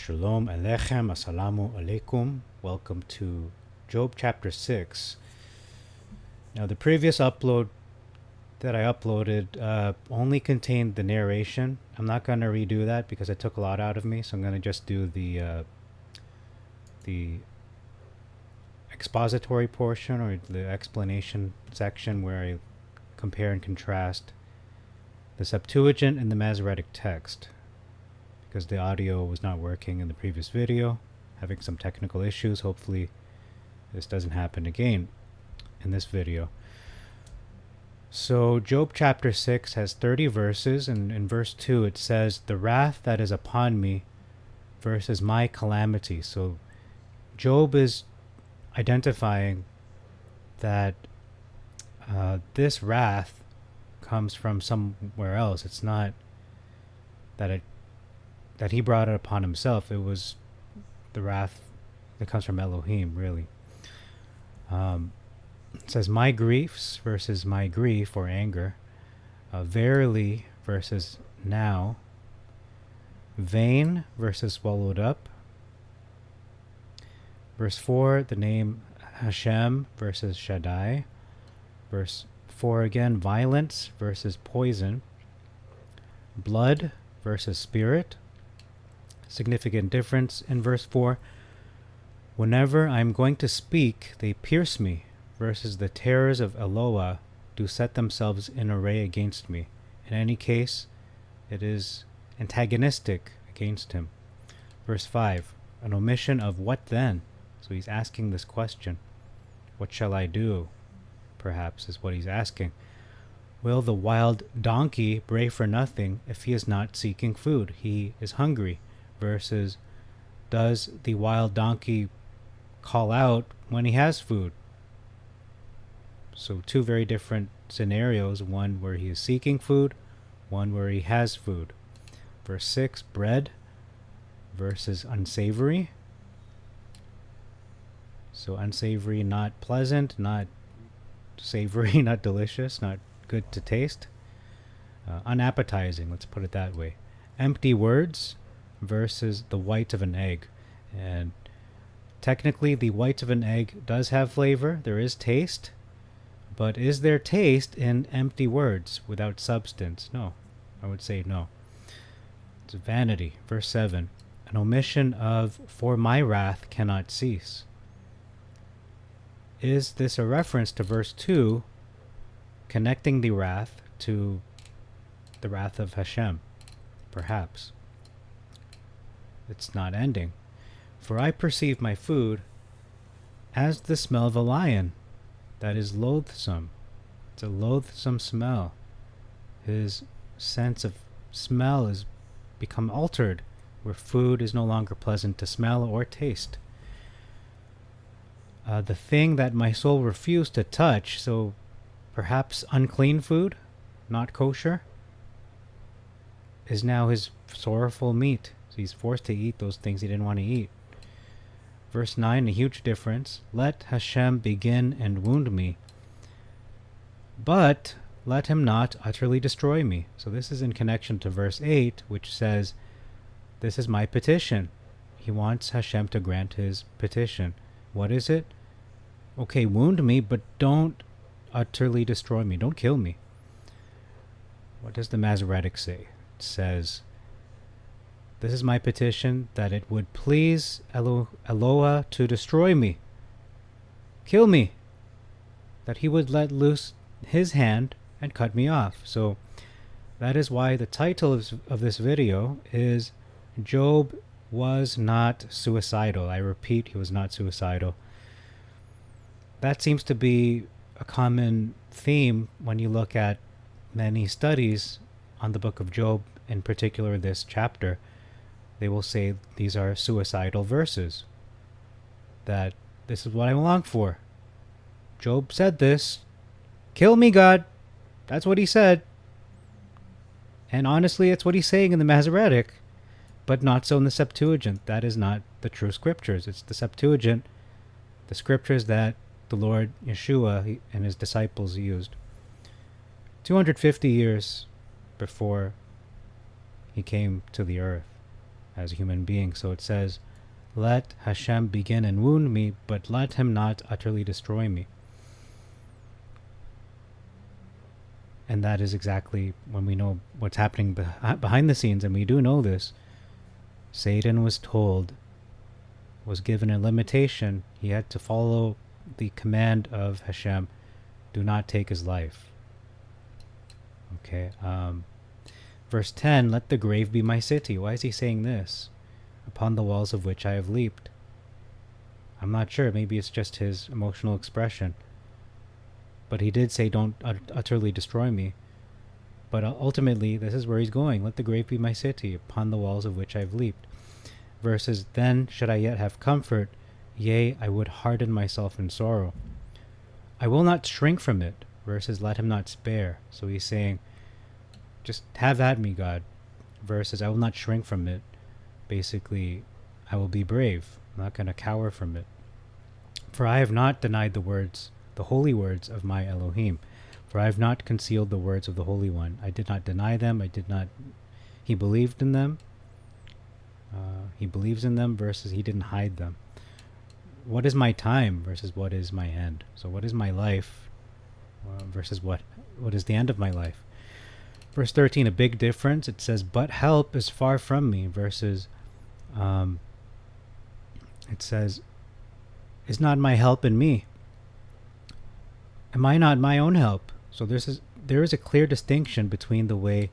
Shalom Alechem, Assalamu Alaikum. Welcome to Job chapter 6. Now, the previous upload that I uploaded only contained the narration. I'm not going to redo that because it took a lot out of me, so I'm going to just do the expository portion or the explanation section where I compare and contrast the Septuagint and the Masoretic text, because the audio was not working in the previous video, having some technical issues. Hopefully this doesn't happen again in this video. So Job chapter 6 has 30 verses, and in verse 2 it says, "The wrath that is upon me versus my calamity." So Job is identifying that this wrath comes from somewhere else. It's not that he brought it upon himself. It was the wrath that comes from Elohim, really. It says, "My griefs versus my grief," or anger. "Verily" versus now. "Vain" versus swallowed up. Verse 4, the name Hashem versus Shaddai. Verse 4 again, "Violence" versus poison. "Blood" versus spirit. Significant difference in verse 4. "Whenever I am going to speak, they pierce me," versus "the terrors of Eloah do set themselves in array against me." In any case, it is antagonistic against him. Verse 5, an omission of "what then?" So he's asking this question. What shall I do? Perhaps is what he's asking. "Will the wild donkey bray for nothing if he is not seeking food? He is hungry." Versus, does the wild donkey call out when he has food? So two very different scenarios, one where he is seeking food, one where he has food. Verse 6, bread versus unsavory. So unsavory, not pleasant, not savory, not delicious, not good to taste. Unappetizing, let's put it that way. Empty words versus the white of an egg. And technically the white of an egg does have flavor, there is taste, but is there taste in empty words without substance? No, I would say no. It's vanity. Verse 7, an omission of "for my wrath cannot cease." Is this a reference to verse 2, connecting the wrath to the wrath of Hashem? Perhaps. It's not ending. "For I perceive my food as the smell of a lion." That is loathsome. It's a loathsome smell. His sense of smell has become altered, where food is no longer pleasant to smell or taste. "The thing that my soul refused to touch," so perhaps unclean food, not kosher, is now his sorrowful meat. So he's forced to eat those things he didn't want to eat. Verse 9, a huge difference. "Let Hashem begin and wound me, but let him not utterly destroy me." So this is in connection to verse 8, which says, "This is my petition." He wants Hashem to grant his petition. What is it? Okay, wound me, but don't utterly destroy me. Don't kill me. What does the Masoretic say? It says, "This is my petition, that it would please Eloah to destroy me, kill me, that he would let loose his hand and cut me off." So that is why the title of this video is "Job was not suicidal." I repeat, he was not suicidal. That seems to be a common theme when you look at many studies on the book of Job, in particular this chapter. They will say these are suicidal verses, that this is what I long for. Job said this. Kill me, God. That's what he said. And honestly, it's what he's saying in the Masoretic, but not so in the Septuagint. That is not the true scriptures. It's the Septuagint, the scriptures that the Lord Yeshua and his disciples used 250 years before he came to the earth. as a human being. So it says, let Hashem begin and wound me, but let him not utterly destroy me. And that is exactly when we know what's happening behind the scenes, and we do know this. Satan was given a limitation. He had to follow the command of Hashem, do not take his life. Okay. Verse 10, let the grave be my city. Why is he saying this? Upon the walls of which I have leaped. I'm not sure. Maybe it's just his emotional expression. But he did say, don't utterly destroy me. But ultimately, this is where he's going. Let the grave be my city, upon the walls of which I have leaped. Verses, then should I yet have comfort, yea, I would harden myself in sorrow. I will not shrink from it. Verses, let him not spare. So he's saying, just have at me, God. Verses, I will not shrink from it. Basically, I will be brave. I'm not going to cower from it. For I have not denied the holy words of my Elohim. For I have not concealed the words of the Holy One. I did not deny them. He believed in them. He believes in them versus he didn't hide them. What is my time versus what is my end? So what is my life versus what is the end of my life? Verse 13, a big difference. It says, but help is far from me versus it says, is not my help in me? Am I not my own help? So there is a clear distinction between the way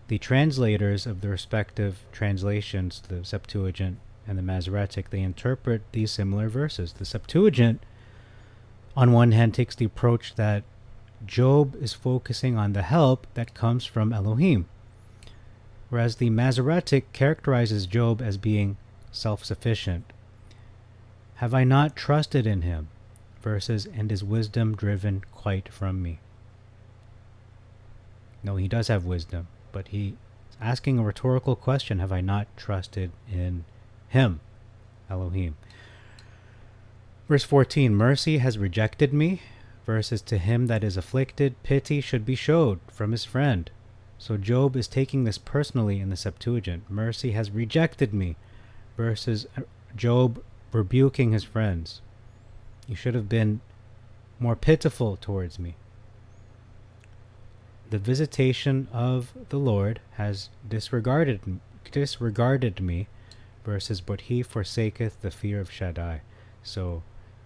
the translators of the respective translations, the Septuagint and the Masoretic, they interpret these similar verses. The Septuagint, on one hand, takes the approach that Job is focusing on the help that comes from Elohim, whereas the Masoretic characterizes Job as being self-sufficient. Have I not trusted in him? Verses, and is wisdom driven quite from me? No, he does have wisdom, but he is asking a rhetorical question. Have I not trusted in him, Elohim? Verse 14, mercy has rejected me. Verses, to him that is afflicted, pity should be showed from his friend. So Job is taking this personally in the Septuagint. Mercy has rejected me. Verses, Job rebuking his friends. You should have been more pitiful towards me. The visitation of the Lord has disregarded me, verses, but he forsaketh the fear of Shaddai. So,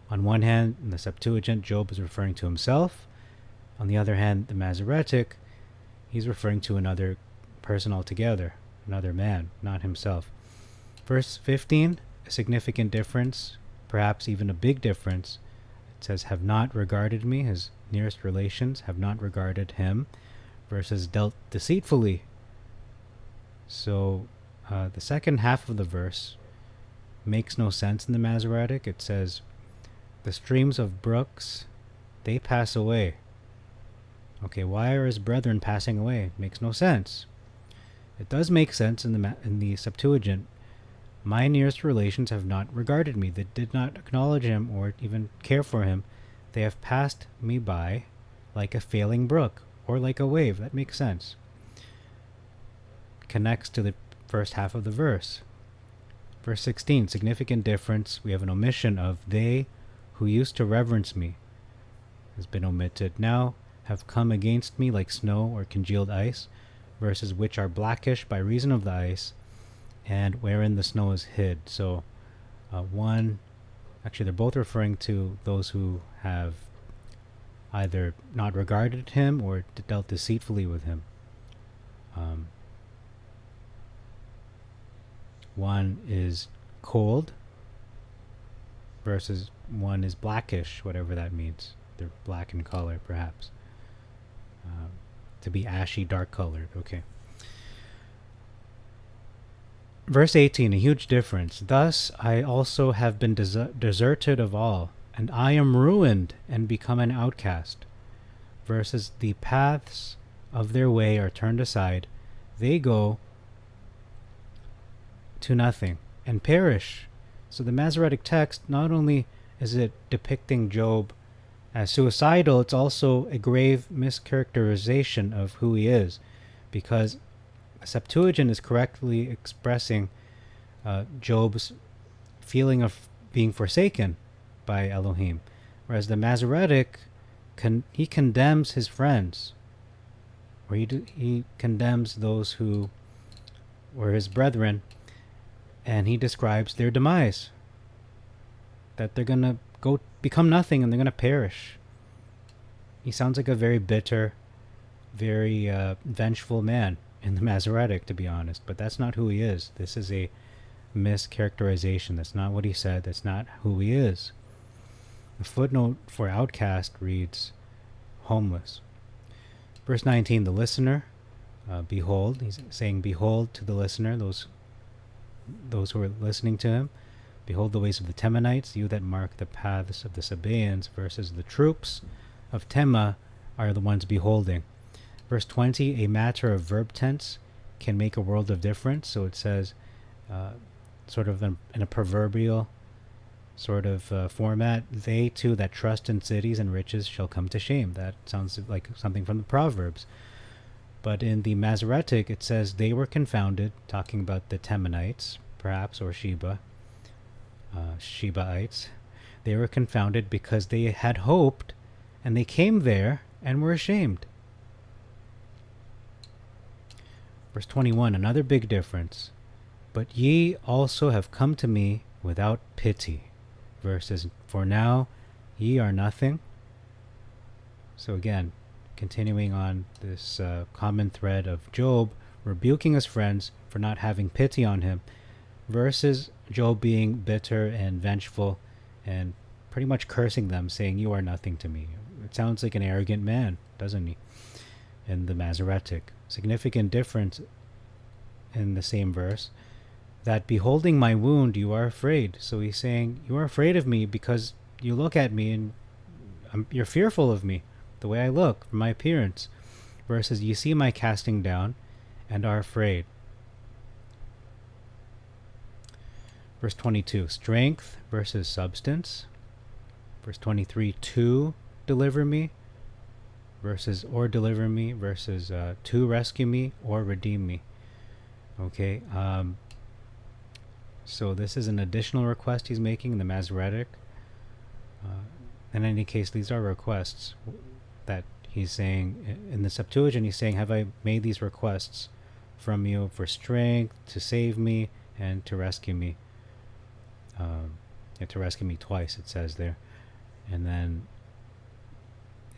on one hand, in the Septuagint, Job is referring to himself. On the other hand, the Masoretic, he's referring to another person altogether, another man, not himself. Verse 15, a significant difference, perhaps even a big difference. It says, have not regarded me, his nearest relations have not regarded him, versus dealt deceitfully. So the second half of the verse makes no sense in the Masoretic. It says, the streams of brooks, they pass away. Okay, why are his brethren passing away? It makes no sense. It does make sense in the Septuagint. My nearest relations have not regarded me. They did not acknowledge him or even care for him. They have passed me by like a failing brook or like a wave. That makes sense. Connects to the first half of the verse. Verse 16, significant difference. We have an omission of they who used to reverence me has been omitted. Now have come against me like snow or congealed ice, verses which are blackish by reason of the ice, and wherein the snow is hid. So they're both referring to those who have either not regarded him or dealt deceitfully with him. One is cold versus one is blackish, whatever that means. They're black in color, perhaps. To be ashy, dark colored. Okay. Verse 18, a huge difference. Thus I also have been deserted of all, and I am ruined and become an outcast. Verses, the paths of their way are turned aside. They go to nothing and perish. So the Masoretic text, not only is it depicting Job as suicidal, it's also a grave mischaracterization of who he is, because the Septuagint is correctly expressing Job's feeling of being forsaken by Elohim, whereas the Masoretic he condemns his friends, or he condemns those who were his brethren, and he describes their demise, that they're gonna go become nothing and they're gonna perish. He sounds like a very bitter, very vengeful man in the Masoretic, to be honest, but that's not who he is. This is a mischaracterization. That's not what he said. That's not who he is. The footnote for outcast reads homeless. Verse 19, the listener, behold, he's saying, behold to the listener, those who are listening to him, behold the ways of the Temanites, you that mark the paths of the Sabaeans, versus the troops of Tema are the ones beholding. Verse 20, a matter of verb tense can make a world of difference. So it says, sort of in a proverbial sort of format, they too that trust in cities and riches shall come to shame. That sounds like something from the Proverbs. But in the Masoretic, it says they were confounded, talking about the Temanites, perhaps, or Shebaites. They were confounded because they had hoped, and they came there and were ashamed. Verse 21, another big difference. But ye also have come to me without pity. Verses, for now ye are nothing. So again, continuing on this common thread of Job rebuking his friends for not having pity on him, versus Job being bitter and vengeful and pretty much cursing them, saying, you are nothing to me. It sounds like an arrogant man, doesn't he? In the Masoretic. Significant difference in the same verse, that beholding my wound you are afraid. So he's saying, you are afraid of me because you look at me and you're fearful of me, the way I look, from my appearance. Versus you see my casting down and are afraid. Verse 22, strength versus substance. Verse 23, to deliver me versus or deliver me versus to rescue me or redeem me. Okay, so this is an additional request he's making in the Masoretic. In any case, these are requests that he's saying. In the Septuagint, he's saying, have I made these requests from you for strength, to save me, and to rescue me. To rescue me twice, it says there. And then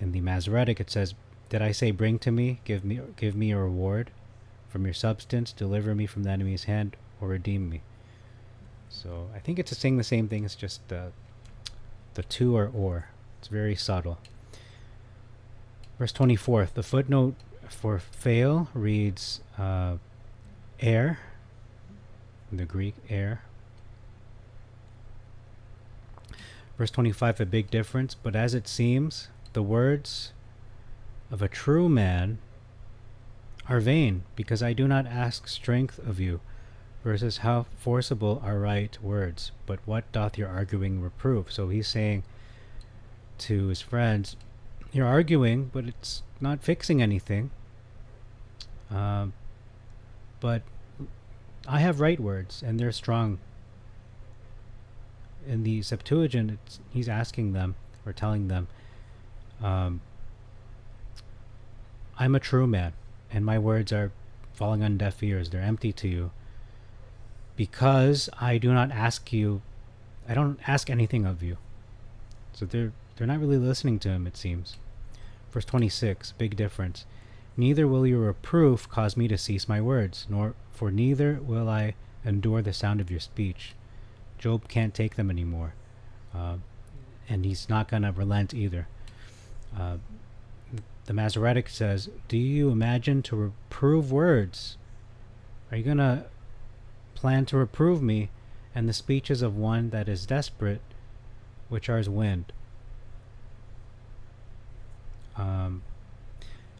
in the Masoretic, it says, did I say, bring to me, give me a reward from your substance, deliver me from the enemy's hand, or redeem me? So I think it's saying the same thing. It's just the to or. It's very subtle. Verse 24, the footnote for fail reads air, in the Greek, air. Verse 25, a big difference. But as it seems, the words of a true man are vain, because I do not ask strength of you. Versus how forcible are right words, but what doth your arguing reprove? So he's saying to his friends, you're arguing, but it's not fixing anything. But I have right words, and they're strong. In the Septuagint, he's asking them, or telling them, I'm a true man, and my words are falling on deaf ears. They're empty to you. Because I don't ask anything of you. So they're not really listening to him, it seems. Verse 26, big difference. Neither will your reproof cause me to cease my words, for neither will I endure the sound of your speech. Job can't take them anymore. And he's not going to relent either. The Masoretic says, do you imagine to reprove words? Are you going to plan to reprove me, and the speeches of one that is desperate, which are as wind?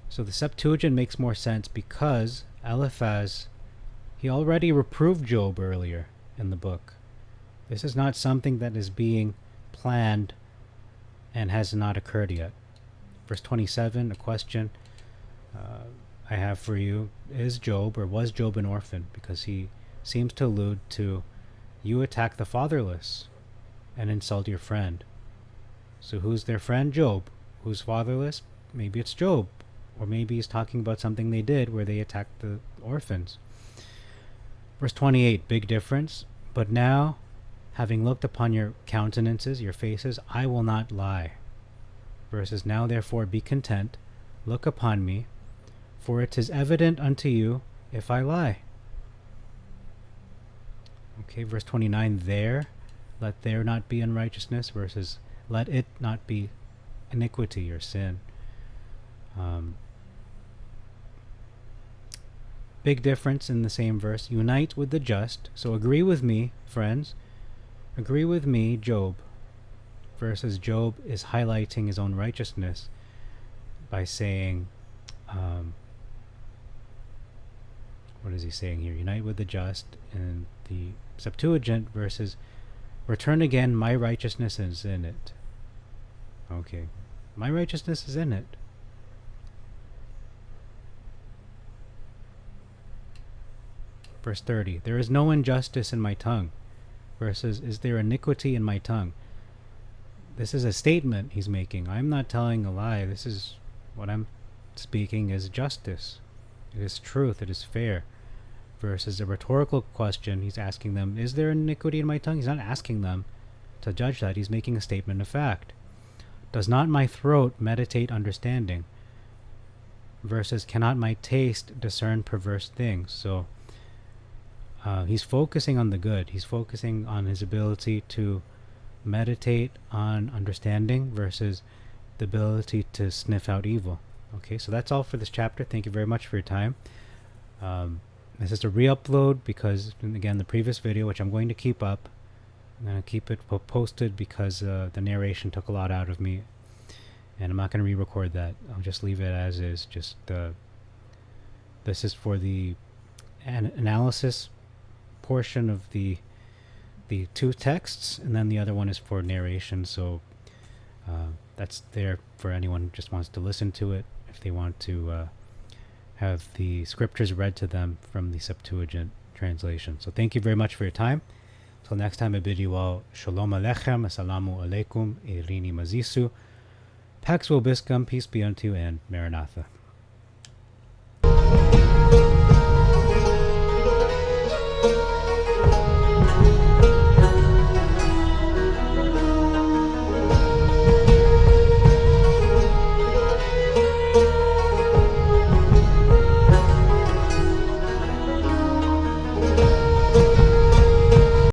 So the Septuagint makes more sense because Eliphaz, he already reproved Job earlier in the book. This is not something that is being planned and has not occurred yet. Verse 27, a question I have for you. Is Job, or was Job, an orphan? Because he seems to allude to You attack the fatherless and insult your friend. So who's their friend? Job. Who's fatherless? Maybe it's Job. Or maybe he's talking about something they did where they attacked the orphans. Verse 28, big difference. But now, having looked upon your countenances, your faces, I will not lie. Verses, now therefore be content, look upon me, for it is evident unto you if I lie. Okay, verse 29, there, let there not be unrighteousness, versus let it not be iniquity or sin. Big difference in the same verse. Unite with the just. So agree with me, friends. Agree with me, Job. Versus Job is highlighting his own righteousness by saying, what is he saying here? Unite with the just. And the Septuagint versus return again, my righteousness is in it. Okay. My righteousness is in it. Verse 30, there is no injustice in my tongue. Versus, is there iniquity in my tongue? This is a statement he's making. I'm not telling a lie. This is what I'm speaking is justice. It is truth. It is fair. Versus a rhetorical question. He's asking them, is there iniquity in my tongue? He's not asking them to judge that. He's making a statement of fact. Does not my throat meditate understanding? Versus, cannot my taste discern perverse things? So, he's focusing on the good. He's focusing on his ability to meditate on understanding versus the ability to sniff out evil. Okay, so that's all for this chapter. Thank you very much for your time. This is a re-upload because, again, the previous video, which I'm going to keep up, I'm going to keep it posted because the narration took a lot out of me. And I'm not going to re-record that. I'll just leave it as is. Just this is for the analysis portion of the two texts, and then the other one is for narration. So that's there for anyone who just wants to listen to it, if they want to have the scriptures read to them from the Septuagint translation. So thank you very much for your time. Till next time, I bid you all Shalom Aleichem, Assalamu Alaikum, Irini Mazisu, Pax Vobiscum, peace be unto you, and Maranatha.